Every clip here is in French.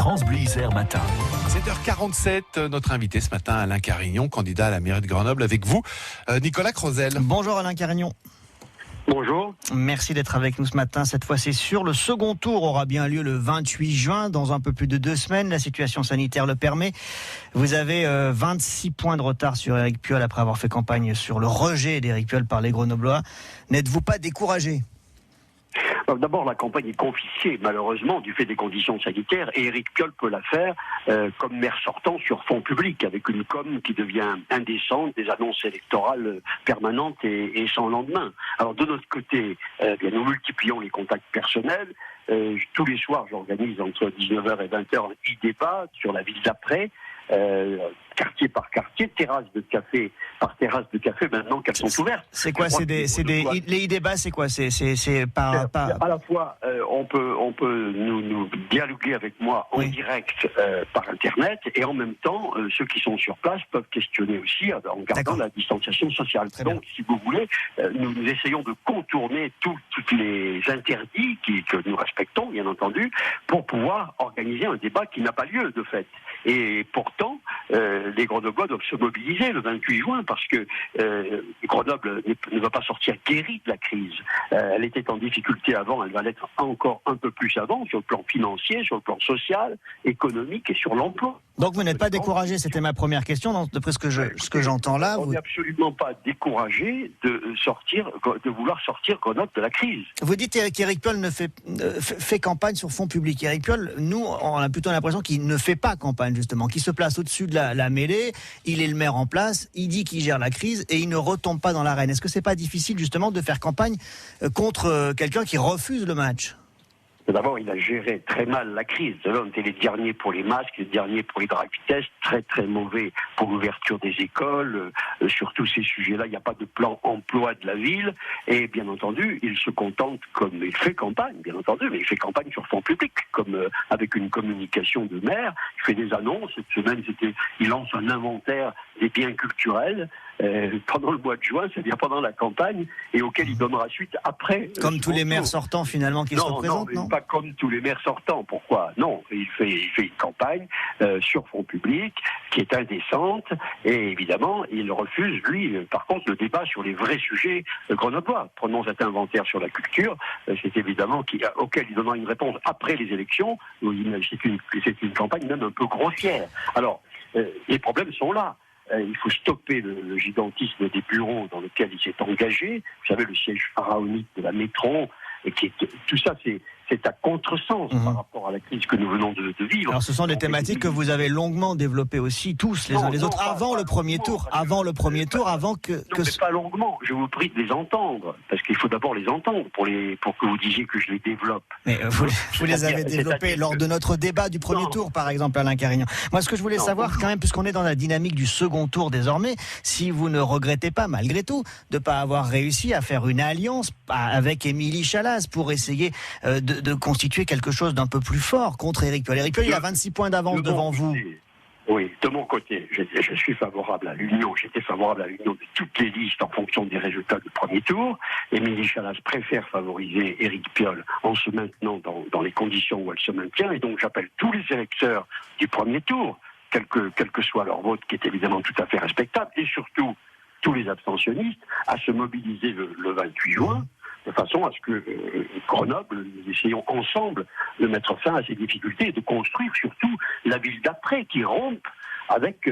France Bleu Isère Matin. 7h47, notre invité ce matin, Alain Carignon, candidat à la mairie de Grenoble, avec vous, Nicolas Crozel. Bonjour Alain Carignon. Bonjour. Merci d'être avec nous ce matin. Cette fois, c'est sûr. Le second tour aura bien lieu le 28 juin, dans un peu plus de 2 semaines. La situation sanitaire le permet. Vous avez 26 points de retard sur Éric Piolle après avoir fait campagne sur le rejet d'Éric Piolle par les Grenoblois. N'êtes-vous pas découragé ? D'abord, la campagne est confisquée, malheureusement, du fait des conditions sanitaires, et Éric Piolle peut la faire comme maire sortant sur fonds publics, avec une com qui devient indécente, des annonces électorales permanentes et sans lendemain. Alors, de notre côté, nous multiplions les contacts personnels. Tous les soirs, j'organise entre 19h et 20h un e-débat sur la ville d'après, quartier par quartier, terrasse de café par terrasse de café, maintenant qu'elles sont ouvertes. C'est quoi? Les e-débats, c'est quoi? C'est par... À la fois, on peut nous dialoguer avec moi en direct par Internet, et en même temps, ceux qui sont sur place peuvent questionner aussi en gardant la distanciation sociale. Donc, si vous voulez, nous essayons de contourner tous les interdits que nous respectons, bien entendu, pour pouvoir organiser un débat qui n'a pas lieu, de fait. Et pourtant, les Grenoblois doivent se mobiliser le 28 juin parce que Grenoble ne va pas sortir guérie de la crise. Elle était en difficulté avant, elle va l'être encore un peu plus avant, sur le plan financier, sur le plan social, économique et sur l'emploi. Donc vous n'êtes pas découragé, c'était ma première question, d'après ce que j'entends là. On n'est absolument pas découragé de vouloir sortir Grenoble de la crise. Vous dites qu'Éric Piolle fait campagne sur fonds publics. Éric Piolle, nous, on a plutôt l'impression qu'il ne fait pas campagne, justement, qu'il se place au-dessus de la mêlée, il est le maire en place, il dit qu'il gère la crise et il ne retombe pas dans l'arène. Est-ce que c'est pas difficile, justement, de faire campagne contre quelqu'un qui refuse le match ? D'abord, il a géré très mal la crise. On était les derniers pour les masques, les derniers pour les drag tests, très très mauvais pour l'ouverture des écoles. Sur tous ces sujets-là, il n'y a pas de plan emploi de la ville. Et bien entendu, il se contente, comme il fait campagne, bien entendu, mais il fait campagne sur fonds publics, comme avec une communication de maire. Il fait des annonces. Cette semaine, il lance un inventaire des biens culturels. Pendant le mois de juin, c'est-à-dire pendant la campagne, et auquel il donnera suite après. Comme tous les maires sortants, finalement, qui se représentent, non ? Pas comme tous les maires sortants. Pourquoi ? Non, il fait une campagne sur fonds publics qui est indécente, et évidemment, il refuse, lui, par contre, le débat sur les vrais sujets grenoblois. Prenons cet inventaire sur la culture, c'est évidemment auquel il donnera une réponse après les élections. C'est une campagne même un peu grossière. Alors, les problèmes sont là. Il faut stopper le gigantisme des bureaux dans lequel il s'est engagé. Vous savez, le siège pharaonique de la métro, et tout ça, c'est à contresens par rapport à la crise que nous venons de vivre. Alors, ce sont des thématiques que vous avez longuement dévopées aussi, tous les uns les autres, avant le premier tour, avant que... Non, mais pas longuement, je vous prie de les entendre, parce qu'il faut d'abord les entendre pour que vous disiez que je les développe. Mais vous les avez développés lors de notre débat du premier tour, par exemple, Alain Carignon. Moi, ce que je voulais savoir, quand même, puisqu'on est dans la dynamique du second tour désormais, si vous ne regrettez pas, malgré tout, de ne pas avoir réussi à faire une alliance avec Émilie Chalas pour essayer de constituer quelque chose d'un peu plus fort contre Éric Piolle. Éric Piolle, il a 26 points d'avance devant vous. Oui, de mon côté, je suis favorable à l'union. J'étais favorable à l'union de toutes les listes en fonction des résultats du premier tour. Émilie Chalas préfère favoriser Éric Piolle en se maintenant dans les conditions où elle se maintient. Et donc, j'appelle tous les électeurs du premier tour, quel que soit leur vote, qui est évidemment tout à fait respectable, et surtout tous les abstentionnistes, à se mobiliser le 28 juin, de façon à ce que Grenoble, nous essayons ensemble de mettre fin à ces difficultés et de construire surtout la ville d'après qui rompe avec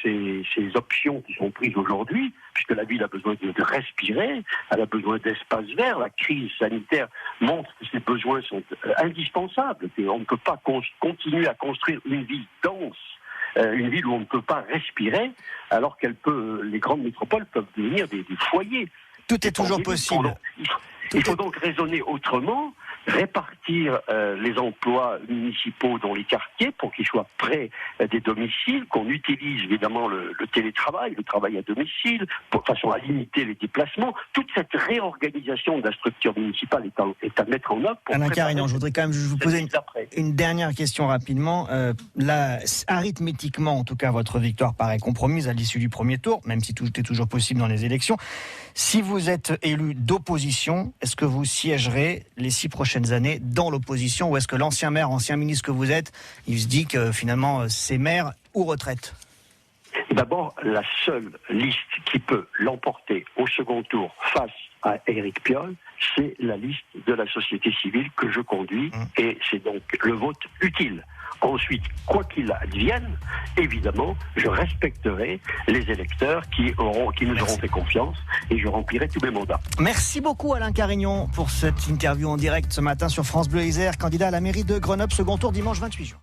ces options qui sont prises aujourd'hui, puisque la ville a besoin de respirer, elle a besoin d'espace vert. La crise sanitaire montre que ces besoins sont indispensables, qu'on ne peut pas continuer à construire une ville dense, une ville où on ne peut pas respirer, alors les grandes métropoles peuvent devenir des foyers. Tout est toujours possible. Il faut donc raisonner autrement, répartir les emplois municipaux dans les quartiers pour qu'ils soient près des domiciles, qu'on utilise évidemment le télétravail, le travail à domicile, de façon à limiter les déplacements. Toute cette réorganisation de la structure municipale est à mettre en œuvre. Alain Carignon, je voudrais quand même vous poser une dernière question rapidement. Arithmétiquement, en tout cas, votre victoire paraît compromise à l'issue du premier tour, même si tout est toujours possible dans les élections. Si vous êtes élu d'opposition, est-ce que vous siégerez les 6 prochaines prochaines années dans l'opposition, ou est-ce que l'ancien maire, ancien ministre que vous êtes, il se dit que finalement c'est maire ou retraite? D'abord, la seule liste qui peut l'emporter au second tour face à Éric Piolle, c'est la liste de la société civile que je conduis, et c'est donc le vote utile. Ensuite, quoi qu'il advienne, évidemment, je respecterai les électeurs qui nous auront fait confiance, et je remplirai tous mes mandats. Merci beaucoup Alain Carignon pour cette interview en direct ce matin sur France Bleu Isère, candidat à la mairie de Grenoble, second tour dimanche 28 juin.